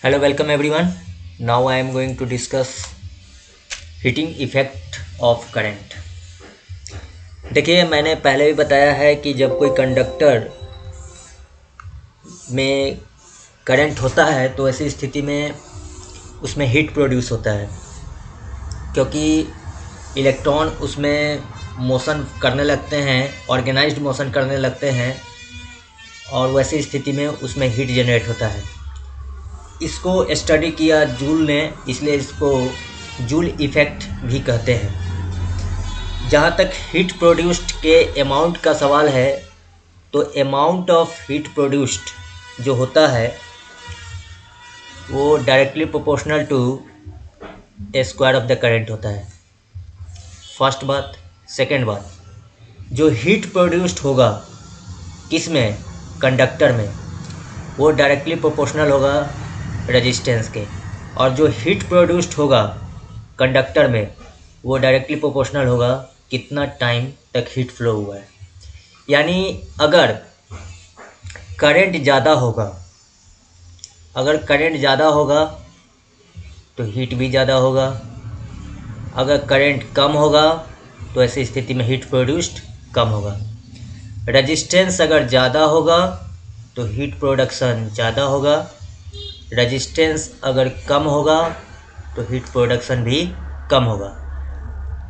Hello, welcome everyone. Now I am going to discuss heating effect of current. देखिए, मैंने पहले भी बताया है कि जब कोई कंडक्टर में करंट होता है तो ऐसी स्थिति में उसमें हीट प्रोड्यूस होता है, क्योंकि इलेक्ट्रॉन उसमें मोशन करने लगते हैं, ऑर्गेनाइज्ड मोशन करने लगते हैं, और वैसी स्थिति में उसमें हीट जनरेट होता है। इसको स्टडी किया जूल ने, इसलिए इसको जूल इफ़ेक्ट भी कहते हैं। जहाँ तक हीट प्रोड्यूस्ड के अमाउंट का सवाल है, तो अमाउंट ऑफ हीट प्रोड्यूस्ड जो होता है वो directly proportional to a square of the current होता है। फर्स्ट बात। सेकेंड बात, जो हीट प्रोड्यूस्ड होगा किस में, कंडक्टर में, वो डायरेक्टली प्रोपोर्शनल होगा रेजिस्टेंस के, और जो हीट प्रोड्यूस्ड होगा कंडक्टर में वो डायरेक्टली प्रोपोर्शनल होगा कितना टाइम तक हीट फ्लो हुआ है। यानी अगर करंट ज़्यादा होगा तो हीट भी ज़्यादा होगा। अगर करंट कम होगा तो ऐसी स्थिति में हीट प्रोड्यूस्ड कम होगा। रेजिस्टेंस अगर ज़्यादा होगा तो हीट प्रोडक्शन ज़्यादा होगा। रेजिस्टेंस अगर कम होगा तो हीट प्रोडक्शन भी कम होगा।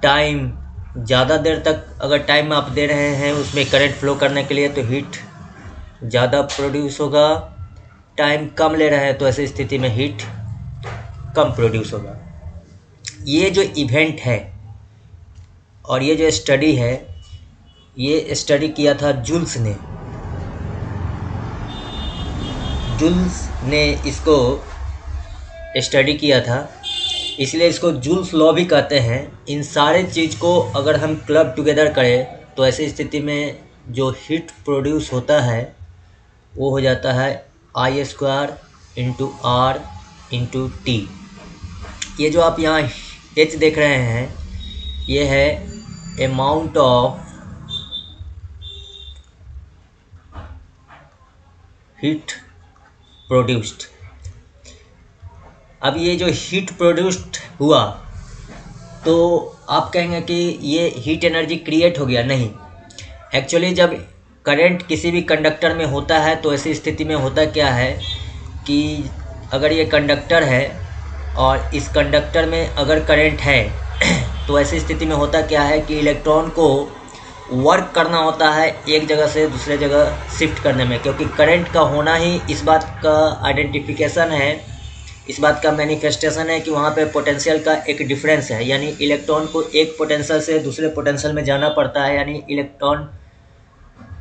टाइम ज़्यादा देर तक अगर टाइम आप दे रहे हैं उसमें करंट फ्लो करने के लिए तो हीट ज़्यादा प्रोड्यूस होगा। टाइम कम ले रहे हैं तो ऐसी स्थिति में हीट कम प्रोड्यूस होगा। ये जो इवेंट है और ये जो स्टडी है, ये स्टडी किया था जूल्स ने इसको स्टडी किया था, इसलिए इसको जूल्स लॉ भी कहते हैं। इन सारे चीज़ को अगर हम क्लब टुगेदर करें तो ऐसी स्थिति में जो हीट प्रोड्यूस होता है वो हो जाता है I² into R into T। ये जो आप यहाँ H देख रहे हैं ये है अमाउंट ऑफ हीट प्रोड्यूस्ड। अब ये जो हीट प्रोड्यूस्ड हुआ तो आप कहेंगे कि ये हीट एनर्जी क्रिएट हो गया। नहीं, एक्चुअली जब करंट किसी भी कंडक्टर में होता है तो ऐसी स्थिति में होता क्या है कि अगर ये कंडक्टर है और इस कंडक्टर में अगर करंट है तो ऐसी स्थिति में होता क्या है कि इलेक्ट्रॉन को वर्क करना होता है एक जगह से दूसरे जगह शिफ्ट करने में, क्योंकि करंट का होना ही इस बात का आइडेंटिफिकेशन है, इस बात का मैनिफेस्टेशन है कि वहाँ पे पोटेंशियल का एक डिफरेंस है। यानी इलेक्ट्रॉन को एक पोटेंशियल से दूसरे पोटेंशियल में जाना पड़ता है, यानी इलेक्ट्रॉन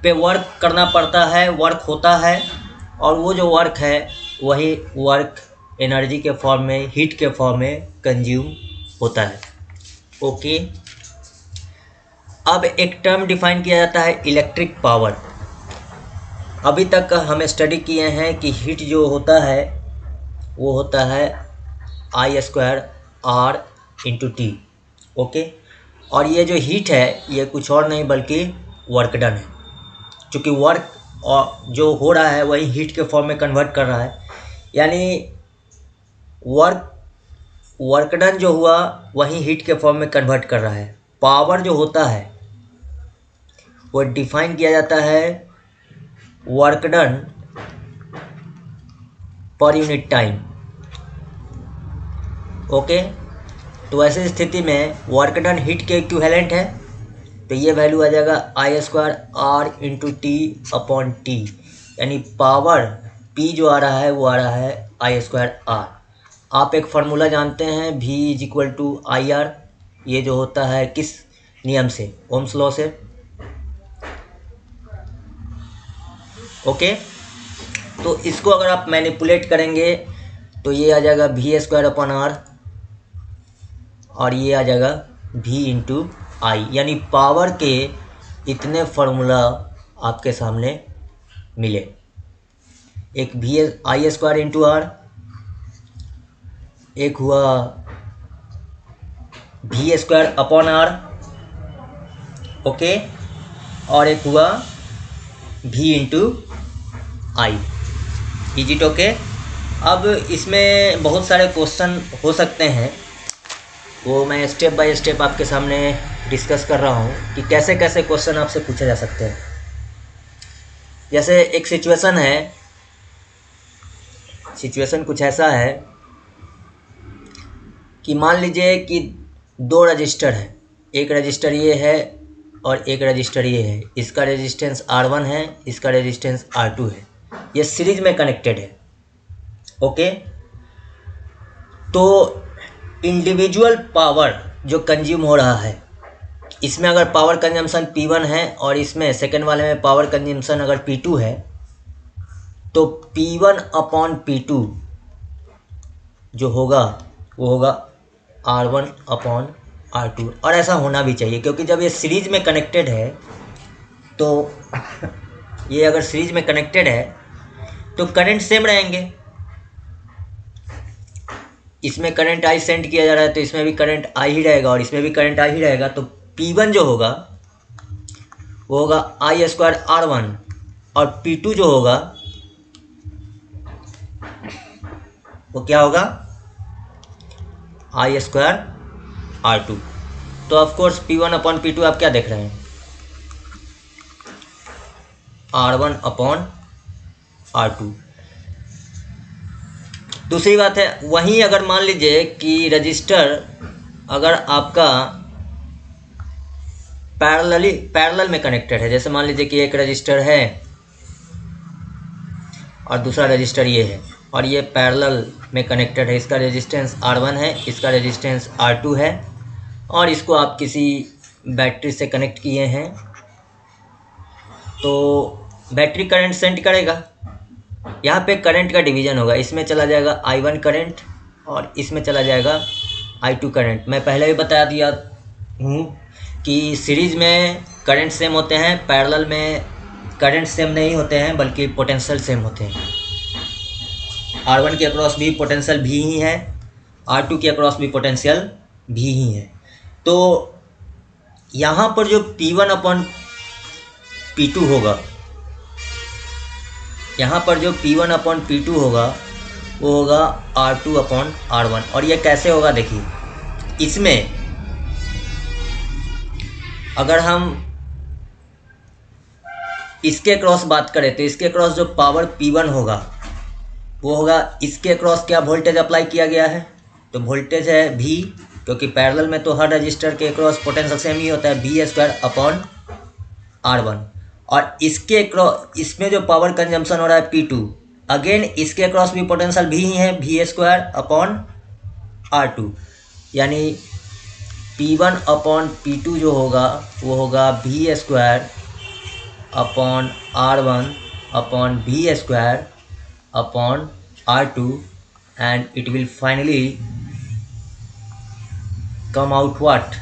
पे वर्क करना पड़ता है, वर्क होता है, और वो जो वर्क है वही वर्क एनर्जी के फॉर्म में, हीट के फॉर्म में कंज्यूम होता है। ओके, अब एक टर्म डिफाइन किया जाता है इलेक्ट्रिक पावर। अभी तक हम स्टडी किए हैं कि हीट जो होता है वो होता है I² R into T। Okay, और ये जो हीट है ये कुछ और नहीं बल्कि वर्क डन है। चूँकि वर्क जो हो रहा है वही हीट के फॉर्म में कन्वर्ट कर रहा है, यानी वर्क डन जो हुआ वही हीट के फॉर्म में कन्वर्ट कर रहा है। पावर जो होता है वो डिफाइन किया जाता है work done per unit time. Okay, तो ऐसी स्थिति में वर्क डन हीट के इक्विवेलेंट है, तो ये वैल्यू आ जाएगा I² R into T upon T, यानी पावर P जो आ रहा है वो आ रहा है I² R। आप एक फार्मूला जानते हैं V = IR, ये जो होता है किस नियम से, ओम्स लॉ से। ओके, तो इसको अगर आप मैनिपुलेट करेंगे तो ये आ जाएगा V² अपॉन R और ये आ जाएगा V इंटू I, यानी पावर के इतने फार्मूला आपके सामने मिले। एक I² इंटू R, एक हुआ V² अपॉन R, ओके, और एक हुआ V into I। Is it okay? अब इसमें बहुत सारे क्वेश्चन हो सकते हैं, वो मैं स्टेप बाय स्टेप आपके सामने डिस्कस कर रहा हूँ कि कैसे कैसे क्वेश्चन आपसे पूछे जा सकते हैं। जैसे एक सिचुएशन है, सिचुएशन कुछ ऐसा है कि मान लीजिए कि दो रजिस्टर है, एक रजिस्टर ये है और एक रजिस्टर ये है, इसका रेजिस्टेंस R1 है, इसका रेजिस्टेंस R2 है, ये सीरीज में कनेक्टेड है। ओके, तो इंडिविजुअल पावर जो कंज्यूम हो रहा है, इसमें अगर पावर कंजम्पशन P1 है और इसमें सेकेंड वाले में पावर कंजम्पशन अगर P2 है, तो P1/P2 जो होगा वो होगा R1/R2। और ऐसा होना भी चाहिए, क्योंकि जब ये सीरीज में कनेक्टेड है तो ये अगर सीरीज में कनेक्टेड है तो करंट सेम रहेंगे। इसमें करंट I सेंड किया जा रहा है तो इसमें भी करंट I ही रहेगा और इसमें भी करंट I ही रहेगा। तो P1 जो होगा वो होगा I² R1 और P2 जो होगा वो क्या होगा I² R2। तो ऑफ कोर्स P1/P2 आप क्या देख रहे हैं, R1/R2। दूसरी बात है, वहीं अगर मान लीजिए कि रजिस्टर अगर आपका पैरेलल में कनेक्टेड है, जैसे मान लीजिए कि एक रजिस्टर है और दूसरा रजिस्टर ये है और ये पैरेलल में कनेक्टेड है, इसका रेजिस्टेंस R1 है, इसका रेजिस्टेंस R2 है और इसको आप किसी बैटरी से कनेक्ट किए हैं, तो बैटरी करंट सेंड करेगा। यहाँ पे करंट का डिवीज़न होगा, इसमें चला जाएगा I1 करंट और इसमें चला जाएगा I2 करंट। मैं पहले भी बता दिया हूँ कि सीरीज में करंट सेम होते हैं, पैरेलल में करंट सेम नहीं होते हैं बल्कि पोटेंशियल सेम होते हैं। R1 के अक्रॉस भी पोटेंशियल भी ही है, R2 के अक्रॉस भी पोटेंशियल भी ही है। तो यहाँ पर जो P1/P2 होगा, यहाँ पर जो P1/P2 होगा वो होगा R2/R1। और ये कैसे होगा देखिए, इसमें अगर हम इसके क्रॉस बात करें तो इसके क्रॉस जो पावर P1 होगा वो होगा, इसके क्रॉस क्या वोल्टेज अप्लाई किया गया है, तो वोल्टेज है V, क्योंकि पैरेलल में तो हर रजिस्टर के क्रॉस पोटेंशियल सेम ही होता है, V²/R1। और इसके क्रॉस इसमें जो पावर कंजम्पशन हो रहा है P2, अगेन इसके क्रॉस भी पोटेंशियल भी ही है, V²/R2। यानी P1/P2 जो होगा वो होगा V²/R1/V²/R2 and it will finally come out what,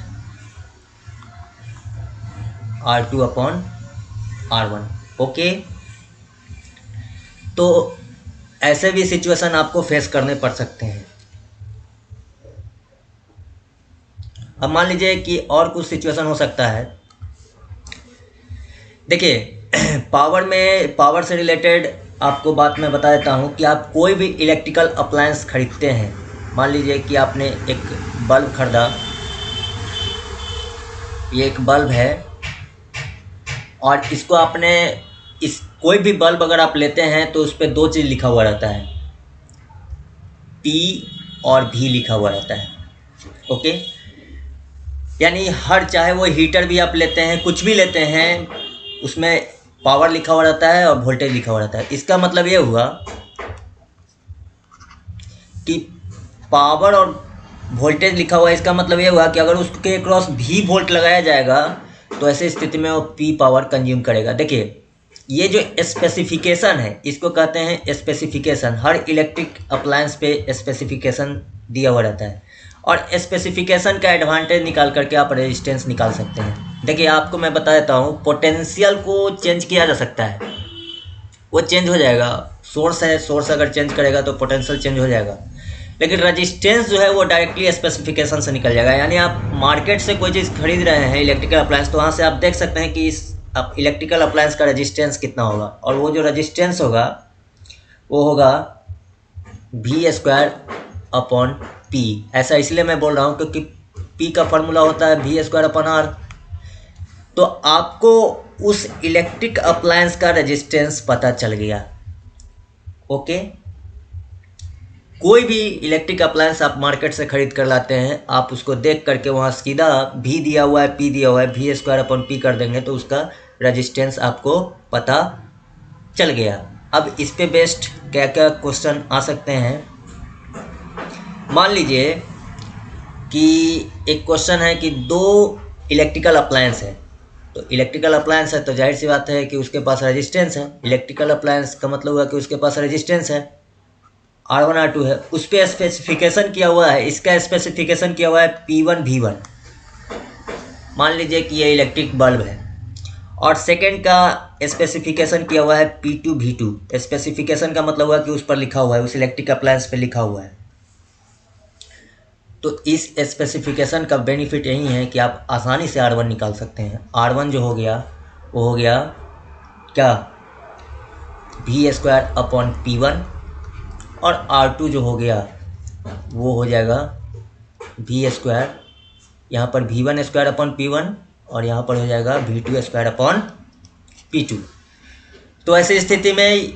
R2/R1। Okay, तो ऐसे भी सिचुएशन आपको फेस करने पड़ सकते हैं। अब मान लीजिए कि और कुछ सिचुएशन हो सकता है। देखिए पावर से रिलेटेड आपको बात मैं बता देता हूँ कि आप कोई भी इलेक्ट्रिकल अप्लायंस खरीदते हैं, मान लीजिए कि आपने एक बल्ब खरीदा, ये एक बल्ब है और इसको आपने कोई भी बल्ब अगर आप लेते हैं तो उस पर दो चीज़ लिखा हुआ रहता है, P और V लिखा हुआ रहता है। ओके, यानी हर, चाहे वो हीटर भी आप लेते हैं, कुछ भी लेते हैं, उसमें पावर लिखा हुआ रहता है और वोल्टेज लिखा हुआ रहता है। इसका मतलब ये हुआ कि पावर और वोल्टेज लिखा हुआ है, इसका मतलब ये हुआ कि अगर उसके क्रॉस V वोल्ट लगाया जाएगा तो ऐसे स्थिति में वो P पावर कंज्यूम करेगा। देखिए ये जो स्पेसिफिकेशन है इसको कहते हैं स्पेसिफिकेशन। हर इलेक्ट्रिक अप्लायंस पे स्पेसिफिकेशन दिया हुआ रहता है और स्पेसिफिकेशन का एडवांटेज निकाल करके आप रेजिस्टेंस निकाल सकते हैं। देखिए आपको मैं बता देता हूँ, पोटेंशियल को चेंज किया जा सकता है, वो चेंज हो जाएगा। सोर्स है, सोर्स अगर चेंज करेगा तो पोटेंशियल चेंज हो जाएगा, लेकिन रजिस्टेंस जो है वो डायरेक्टली स्पेसिफिकेशन से निकल जाएगा। यानी आप मार्केट से कोई चीज़ खरीद रहे हैं इलेक्ट्रिकल अप्लायंस, तो वहाँ से आप देख सकते हैं कि इस इलेक्ट्रिकल अप्लायंस का रजिस्टेंस कितना होगा, और वो जो रजिस्टेंस होगा वो होगा वी स्क्वायर अपॉन पी। ऐसा इसलिए मैं बोल रहा हूँ क्योंकि पी का फॉर्मूला होता है वी स्क्वायर अपॉन आर। तो आपको उस इलेक्ट्रिक अप्लायंस का रेजिस्टेंस पता चल गया। ओके, कोई भी इलेक्ट्रिक अप्लायंस आप मार्केट से खरीद कर लाते हैं, आप उसको देख करके वहाँ सीधा भी दिया हुआ है, पी दिया हुआ है, वी स्क्वायर अपॉन पी कर देंगे तो उसका रेजिस्टेंस आपको पता चल गया। अब इस पे बेस्ड क्या क्या क्वेश्चन आ सकते हैं। मान लीजिए कि एक क्वेश्चन है कि दो इलेक्ट्रिकल अप्लायंस है, तो इलेक्ट्रिकल अप्लायंस है तो जाहिर सी बात है कि उसके पास रेजिस्टेंस है। इलेक्ट्रिकल अप्लायंस का मतलब हुआ कि उसके पास रेजिस्टेंस है, R1 R2 है। उस पर स्पेसिफिकेशन किया हुआ है, इसका स्पेसिफिकेशन किया हुआ है P1 V1। मान लीजिए कि ये इलेक्ट्रिक बल्ब है, और सेकेंड का स्पेसिफिकेशन किया हुआ है P2 V2। स्पेसिफिकेशन का मतलब हुआ कि उस पर लिखा हुआ है, उस इलेक्ट्रिक अप्लायंस पे लिखा हुआ है। तो इस स्पेसिफिकेशन का बेनिफिट यही है कि आप आसानी से R1 निकाल सकते हैं। R1 जो हो गया वो हो गया क्या, वी स्क्वायर अपॉन P1, और R2 जो हो गया वो हो जाएगा वी स्क्वायर, यहाँ पर V1 स्क्वायर अपॉन P1 और यहाँ पर हो जाएगा V2 स्क्वायर अपॉन P2। तो ऐसी स्थिति में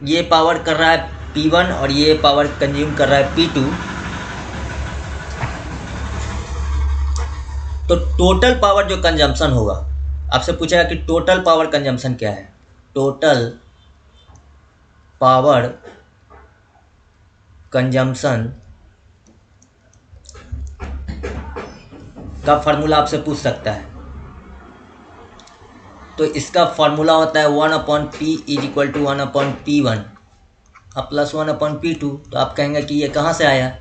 ये पावर कर रहा है P1 और ये पावर कंज्यूम कर रहा है P2। तो टोटल पावर जो कंजम्पशन होगा, आपसे पूछेगा कि टोटल पावर कंजम्पशन क्या है। टोटल पावर कंजम्पशन का फार्मूला आपसे पूछ सकता है। तो इसका फार्मूला होता है 1/P is equal to 1/P1 अब प्लस 1/P2। तो आप कहेंगे कि ये कहाँ से आया,